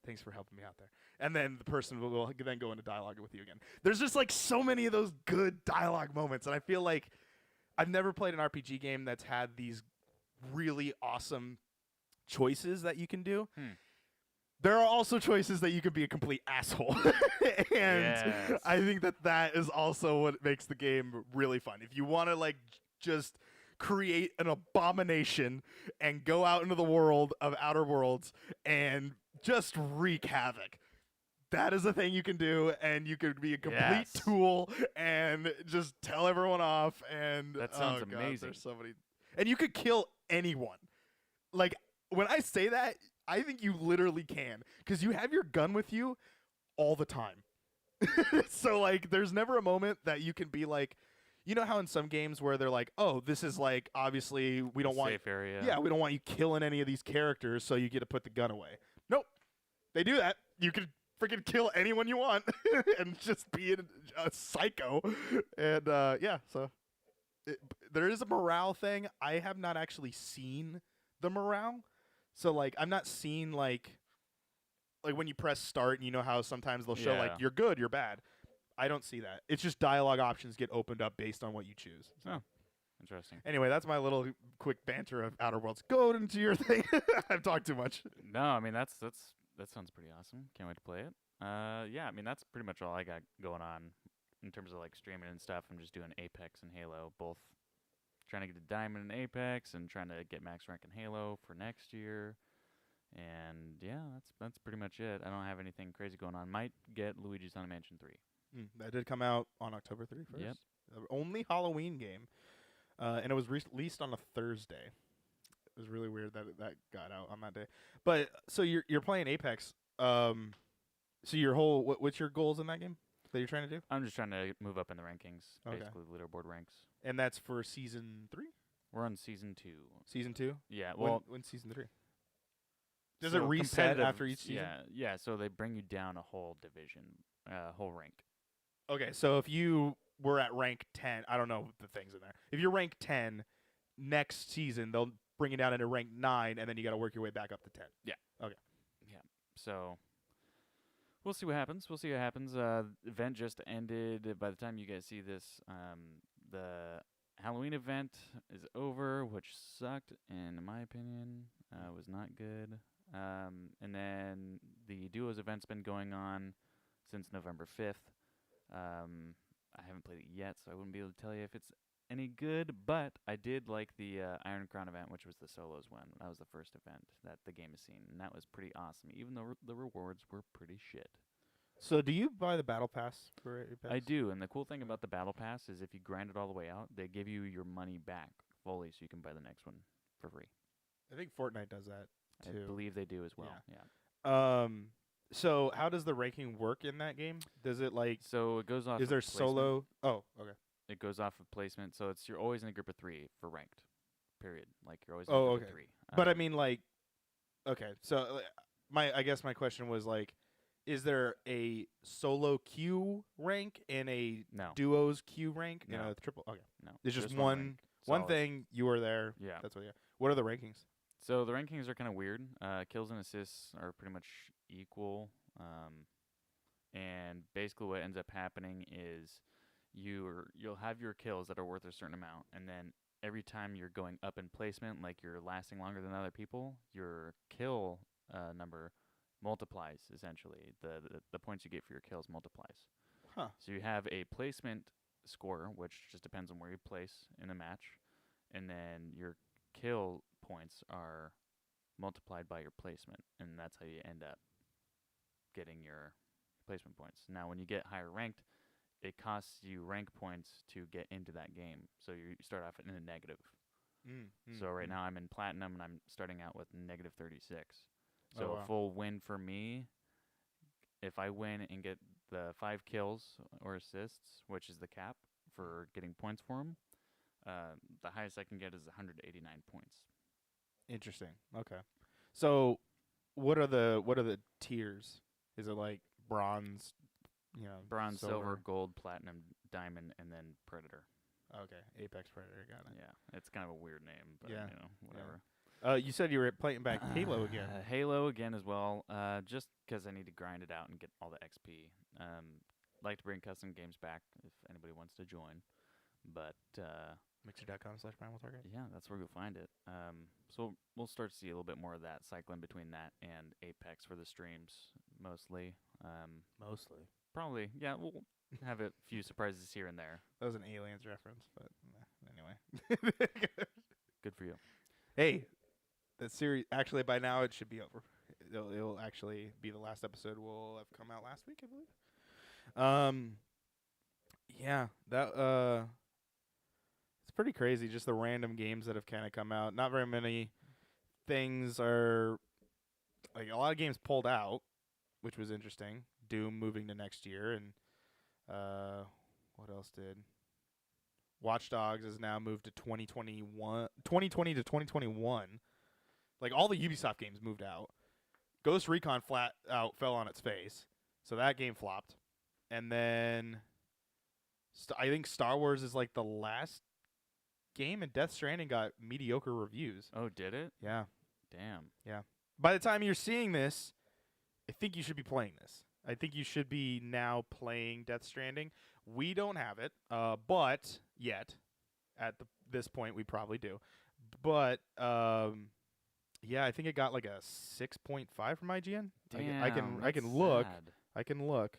thanks for helping me out there. And then the person will then go into dialogue with you again. There's just, like, so many of those good dialogue moments. And I feel like I've never played an RPG game that's had these really awesome choices that you can do. There are also choices that you could be a complete asshole. And Yes. I think that is also what makes the game really fun. If you want to, like, just create an abomination and go out into the world of Outer Worlds and just wreak havoc, that is a thing you can do, and you could be a complete tool and just tell everyone off. And That sounds God, amazing. there's so many, and you could kill anyone. Like, when I say that, I think you literally can, because you have your gun with you all the time. So, like, there's never a moment that you can be like, you know how in some games where they're like, oh, this is, like, obviously we don't want safe area. Yeah, we don't want you killing any of these characters, so you get to put the gun away. Nope. They do that. You can freaking kill anyone you want and just be a psycho. And so there is a morale thing. I have not actually seen the morale. So, like, I'm not seeing, like, like when you press start and you know how sometimes they'll show Yeah. like you're good, you're bad. I don't see that. It's just dialogue options get opened up based on what you choose. So. Oh, interesting. Anyway, that's my little quick banter of Outer Worlds. Go into your thing. I've talked too much. No, I mean that sounds pretty awesome. Can't wait to play it. Yeah, I mean that's pretty much all I got going on in terms of like streaming and stuff. I'm just doing Apex and Halo, both trying to get a diamond in Apex and trying to get max rank in Halo for next year. And yeah, that's pretty much it. I don't have anything crazy going on. Might get Luigi's Mansion 3. That did come out on October 31st. Yep. The only Halloween game. And it was released on a Thursday. It was really weird that that got out on that day. But so you're playing Apex. So your whole what's your goals in that game that you're trying to do? I'm just trying to move up in the rankings, Okay. basically the leaderboard ranks. And that's for season 3? We're on season 2. Season 2? Yeah, well, when's season 3? Does so it reset competitive- after each season? Yeah. So they bring you down a whole division, whole rank. Okay, so if you were at rank 10, I don't know the things in there. If you're rank 10, next season they'll bring you down into rank 9, and then you got to work your way back up to 10. Yeah. Okay. Yeah. So we'll see what happens. Event just ended. By the time you guys see this, the Halloween event is over, which sucked, in my opinion. Was not good. And then the duos event's been going on since November 5th. I haven't played it yet, so I wouldn't be able to tell you if it's any good, but I did like the Iron Crown event, which was the solos one. That was the first event that the game has seen, and that was pretty awesome, even though the rewards were pretty shit. So do you buy the battle pass for Apex? I do, and the cool thing about the battle pass is if you grind it all the way out, they give you your money back fully, so you can buy the next one for free. I think Fortnite does that too. I believe they do as well. Yeah. Yeah. So how does the ranking work in that game? Does it like So it goes off. is there of placement. solo? Oh, okay. It goes off of placement, so you're always in a group of 3 for ranked. Period. Like you're always in Oh, a group okay. of 3. But I mean like okay. So I guess my question was like is there a solo queue rank and a No. duos queue rank No. and a triple? Okay. No. It's just one one rank. one Solid. thing you were there. Yeah. That's what you. What are the rankings? So the rankings are kind of weird. Kills and assists are pretty much equal. And basically what ends up happening is you'll have your kills that are worth a certain amount, and then every time you're going up in placement, like you're lasting longer than other people, your kill number multiplies essentially. The points you get for your kills multiplies. Huh. So you have a placement score, which just depends on where you place in a match, and then your kill points are multiplied by your placement, and that's how you end up getting your placement points. Now, when you get higher ranked, it costs you rank points to get into that game, so you start off in a negative. So right now I'm in platinum, and I'm starting out with negative 36. So Oh, wow. a full win for me, if I win and get the 5 kills or assists, which is the cap for getting points for them, the highest I can get is 189 points. Interesting. Okay. So what are the tiers? Is it like bronze, Bronze, silver, gold, platinum, diamond, and then predator. Okay, Apex Predator, got it. Yeah, it's kind of a weird name, but Yeah, whatever. You said you were playing back Halo again. Halo again as well, just because I need to grind it out and get all the XP. Like to bring custom games back if anybody wants to join, but Mixer.com/Primal Target. yeah, that's where you'll find it. So we'll start to see a little bit more of that cycling between that and Apex for the streams, mostly. Mostly. Probably, yeah. We'll have a few surprises here and there. That was an Aliens reference, but anyway. Good for you. Hey, that series actually by now it should be over. It'll actually be the last episode will have come out last week, I believe. Yeah, that it's pretty crazy just the random games that have kind of come out. Not very many things are like a lot of games pulled out, which was interesting. Doom moving to next year and what else did? Watch Dogs has now moved to 2020 to 2021. Like all the Ubisoft games moved out. Ghost Recon flat out fell on its face. So that game flopped. And then I think Star Wars is like the last game, and Death Stranding got mediocre reviews. Oh, did it? Yeah. Damn. Yeah. By the time you're seeing this, I think you should be playing this. I think you should be now playing Death Stranding. We don't have it, but yet at this point we probably do. But yeah, I think it got like a 6.5 from IGN. Damn, I can that's look. sad. I can look.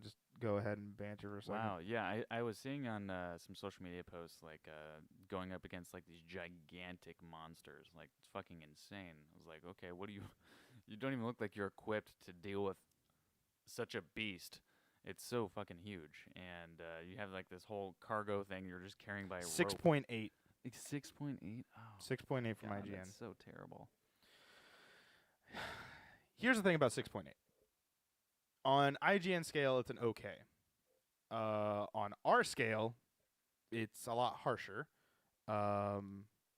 Just go ahead and banter for a second. Wow, yeah, I was seeing on some social media posts like going up against like these gigantic monsters, like it's fucking insane. I was like, okay, what do you? You don't even look like you're equipped to deal with such a beast. It's so fucking huge, and you have like this whole cargo thing you're just carrying by a rope. 6.8. Like 6.8. Oh, 6.8 from God, IGN. that's so terrible. Here's the thing about 6.8. On IGN scale, it's an okay. On our scale, it's a lot harsher.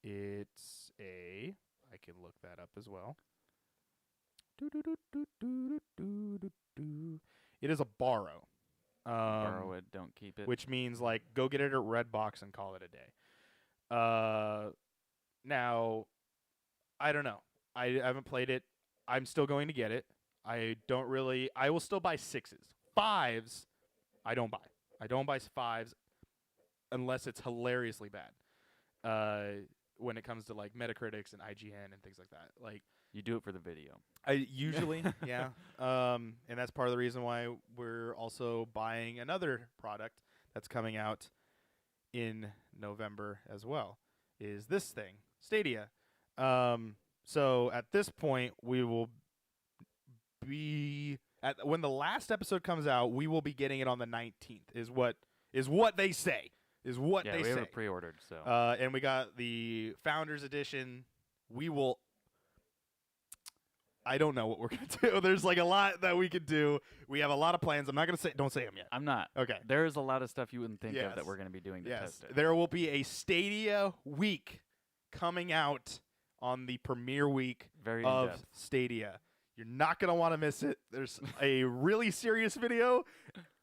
It's a. I can look that up as well. It is a borrow. Borrow it, don't keep it. Which means like go get it at Redbox and call it a day. Now, I don't know. I haven't played it. I'm still going to get it. I will still buy 6s. 5s, I don't buy. I don't buy 5s unless it's hilariously bad. When it comes to like Metacritics and IGN and things like that. Like You do it for the video. I usually, yeah. And that's part of the reason why we're also buying another product that's coming out in November as well. Is this thing, Stadia. So at this point, we will be when the last episode comes out, we will be getting it on the 19th. Is what they say. Is what Yeah, they we say. have it pre-ordered, so. And we got the Founders Edition. We will. I don't know what we're gonna do. There's like a lot that we could do. We have a lot of plans. I'm not gonna say. Don't say them yet. I'm not. Okay. There is a lot of stuff you wouldn't think Yes. of that we're going to be doing to Yes, test it. there will be a Stadia week coming out on the premiere week Very of in-depth. Stadia. You're not gonna want to miss it. There's a really serious video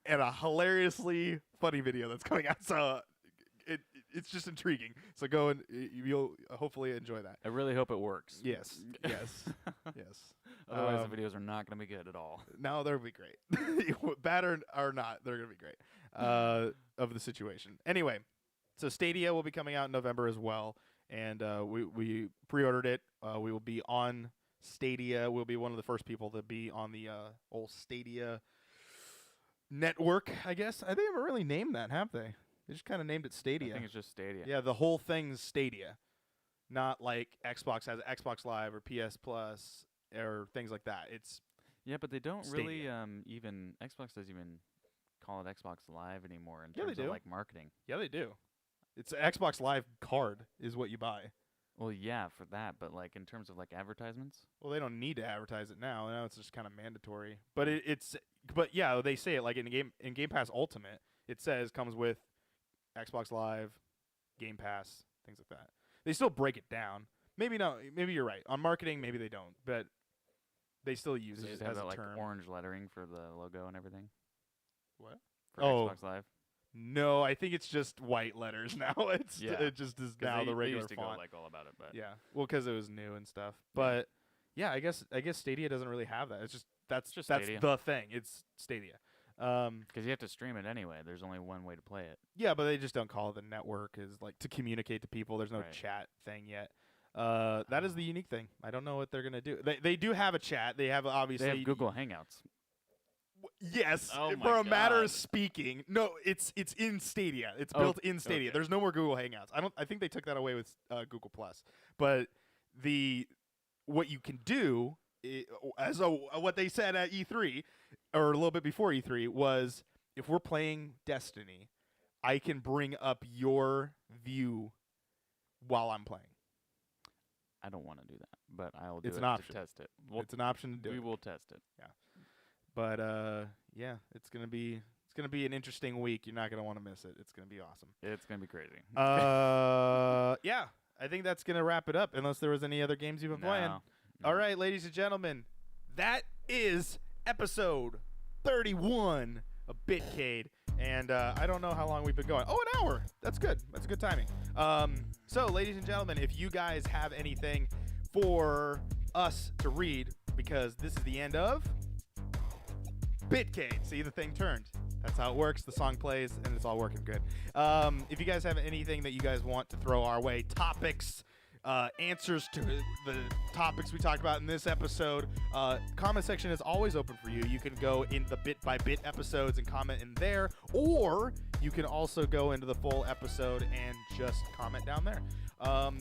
and a hilariously funny video that's coming out. So it's just intriguing. So go and you'll hopefully enjoy that. I really hope it works. Yes. Yes. Yes. Otherwise, the videos are not going to be good at all. No, they'll be great. Bad or not, they're going to be great of the situation. Anyway, so Stadia will be coming out in November as well, and we pre-ordered it. We will be on Stadia. We'll be one of the first people to be on the old Stadia network, I guess. I think they haven't really named that, have they? They just kind of named it Stadia. I think it's just Stadia. Yeah, the whole thing's Stadia, not like Xbox has Xbox Live or PS Plus or things like that. It's Yeah, but they don't Stadia. really even Xbox doesn't even call it Xbox Live anymore in Yeah, they terms of do. like marketing. Yeah, they do. It's an Xbox Live card is what you buy. Well, yeah, for that, but like in terms of like advertisements, Well, they don't need to advertise it now. Now it's just kind of mandatory. But but yeah, they say it like in Game Pass Ultimate. It says comes with Xbox Live, Game Pass, things like that. They still break it down. Maybe no. Maybe you're right on marketing. Maybe they don't, but they still use they it just have as that a like term. orange lettering for the logo and everything What? for Oh. Xbox Live. No, I think it's just white letters now. Yeah. It just is 'Cause now they, the they regular used to font. go like all about it, but Yeah, well, because it was new and stuff. But yeah, I guess Stadia doesn't really have that. It's just that's Stadia. the thing. It's Stadia. because you have to stream it anyway. There's only one way to play it. Yeah, but they just don't call it the network. Is like to communicate to people. There's no Right. chat thing yet. That is the unique thing. I don't know what they're gonna do. They do have a chat. They have obviously They have Google Hangouts. Yes, Oh my for a matter God. of speaking. No, it's in Stadia. It's Oh, built in Stadia. okay. There's no more Google Hangouts. I think they took that away with Google Plus. But what you can do what they said at E3 or a little bit before E3 was if we're playing Destiny, I can bring up your view while I'm playing. I don't want to do that, but I will do It's it an option. to test it. We'll, It's an option to do. we it. will test it. But yeah, it's gonna be an interesting week. You're not gonna want to miss it. It's gonna be awesome. It's gonna be crazy. Yeah, I think that's gonna wrap it up. Unless there was any other games you've been playing. No. All right, ladies and gentlemen, that is episode 31 of Bitcade. And I don't know how long we've been going. Oh, an hour. That's good. That's good timing. So, ladies and gentlemen, if you guys have anything for us to read, because this is the end of Bitcade. See, the thing turned. That's how it works. The song plays, and it's all working good. If you guys have anything that you guys want to throw our way, topics, answers to the topics we talked about in this episode, comment section is always open for you. You can go in the bit by bit episodes and comment in there, or you can also go into the full episode and just comment down there.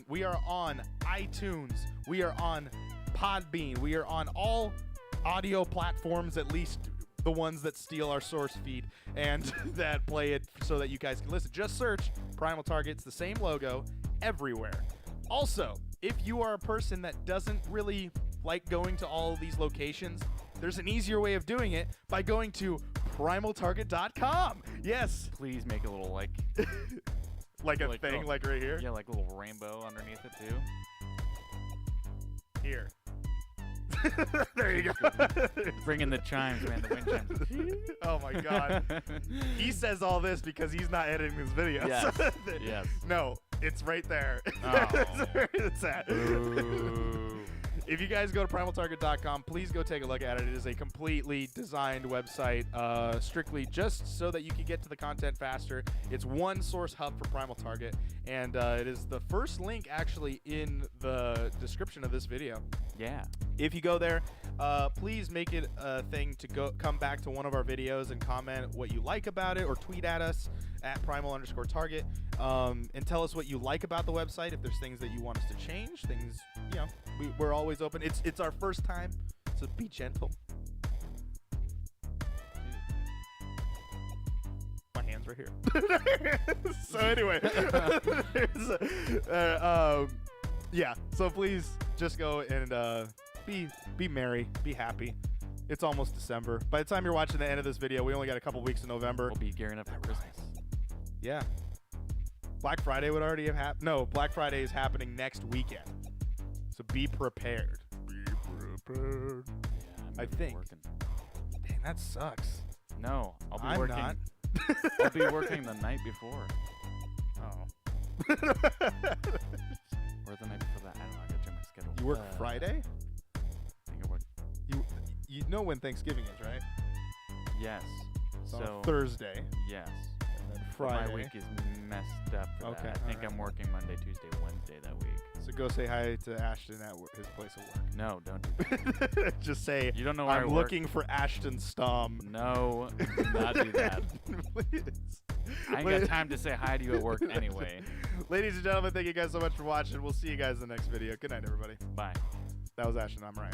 We are on iTunes. We are on Podbean. We are on all audio platforms, at least the ones that steal our source feed and that play it so that you guys can listen. Just search Primal Target. It's the same logo everywhere. Also, if you are a person that doesn't really like going to all of these locations, there's an easier way of doing it by going to primaltarget.com. Yes. Please make a little like Like a thing, little, like right here? Yeah, like a little rainbow underneath it too. Here. There you go. Bring in the chimes, man. The wind chimes. Oh my God. He says all this because he's not editing this video. Yes. Yes. No, it's right there. Oh. That's where it's at. Ooh. If you guys go to primaltarget.com, please go take a look at it. It is a completely designed website, strictly just so that you can get to the content faster. It's one source hub for Primal Target, and it is the first link actually in the description of this video. Yeah. If you go there, please make it a thing to come back to one of our videos and comment what you like about it, or tweet at us at primal_target, and tell us what you like about the website. If there's things that you want us to change, things, you know, we're always open. It's our first time, so be gentle. My hand's right here. So anyway, yeah. So please just go and be merry, be happy. It's almost December. By the time you're watching the end of this video, we only got a couple weeks in November. We'll be gearing up for Christmas. Yeah. Black Friday would already have happened. No, Black Friday is happening next weekend. So be prepared. Be prepared. Yeah, I think. Working. Dang, that sucks. No, I'll be I'm working. not. I'll be working the night before. Oh. Or the night before that. I don't know. I gotta check my schedule. You work Friday? I think I work. You know when Thanksgiving is, right? Yes. It's on So a Thursday. yes. And then But Friday. my week is messed up for Okay, that. I think alright. I'm working Monday, Tuesday, Wednesday that week. So go say hi to Ashton at his place of work. No, don't do that. Just say, You don't know where I I'm work. looking for Ashton Stom. No, do not do that. Please. I ain't got time to say hi to you at work anyway. Ladies and gentlemen, thank you guys so much for watching. We'll see you guys in the next video. Good night, everybody. Bye. That was Ashton. I'm Ryan.